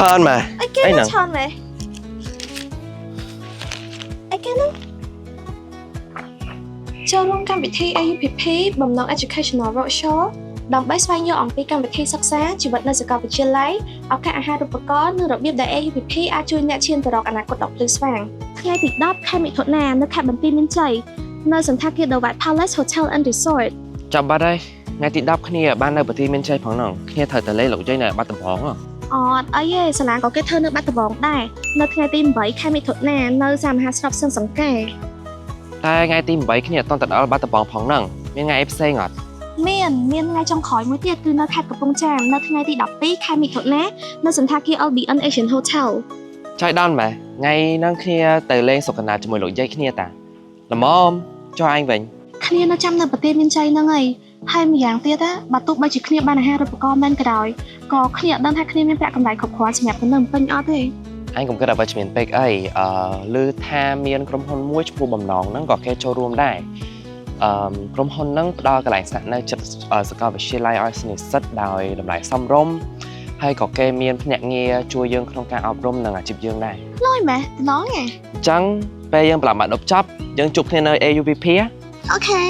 ច្រើនម៉ែ អីគេនឹងឆានម៉េអីគេនឹងចូលរួមកម្មវិធី AUPP បំណង Educational Roadshow ដើម្បីស្វែងយល់អំពីកម្មវិធីសិក្សាជីវិតនៅសាកលវិទ្យាល័យឱកាសអាហារូបករណ៍និងរបៀបដែល AUPP អាចជួយអ្នកឈានទៅរកអនាគតដ៏ភ្លឺស្វាងថ្ងៃទី10ខែមិថុនានៅខេត្តបន្ទាយមានជ័យនៅសន្តាគារ The White Palace Hotel and Resort ចាប់បាត់ហើយថ្ងៃទី10គ្នាបាននៅបន្ទាយមានជ័យផងហ្នឹងគ្នាត្រូវតែលេងលោកយាយនៅបាត់ដំបងហ៎អត់អីទេសាលាក៏គេធ្វើនៅបាត់ដំបងដែរនៅថ្ងៃទី8ខែមិថុនានៅសាមហាស្រុកសឹងសង្កែតែថ្ងៃទី8គ្នាអត់តដល់បាត់ដំបងផងហ្នឹងមានថ្ងៃអីផ្សេងអត់មានថ្ងៃចុងក្រោយមួយទៀតគឺនៅខេត្តកំពង់ចាមនៅថ្ងៃទី12ខែមិថុនានៅសន្តាគារ LBN Asian Hotel ចៃដល់ម៉ែថ្ងៃហ្នឹងគ្នាទៅលេងសុខណាជាមួយលោកយាយគ្នាតាល្មមចុះឯងវិញគ្នានៅចាំនៅប្រទេសមានជ័យហ្នឹងហើយហើយម្យ៉ាងទៀតបើទោះបីជាគ្នាបានអាហារូបករណ៍មែនក្រោយក៏គ្នាអត់ដឹងថាគ្នាមានប្រាក់កម្រៃគ្រប់គ្រាន់សម្រាប់ទៅនឹងពេញអត់ទេអញកុំគិតអ្វីមានពេកអីឮថាមានក្រុមហ៊ុនមួយឈ្មោះបំណងហ្នឹងក៏គេចូលរួមដែរក្រុមហ៊ុនហ្នឹងផ្ដល់កន្លែងស្នាក់នៅចិត្តសាកលវិទ្យាល័យឲ្យនិស្សិតដោយតម្លៃសមរម្យហើយក៏គេមានភ្នាក់ងារជួយយើងក្នុងការអប់រំនិងអាជីពយើងដែរលយម៉ែតំណងហ៎អញ្ចឹងពេលយើងប្រឡំបាក់ដប់ចប់យើងជួបគ្នានៅ AUPP អូខេ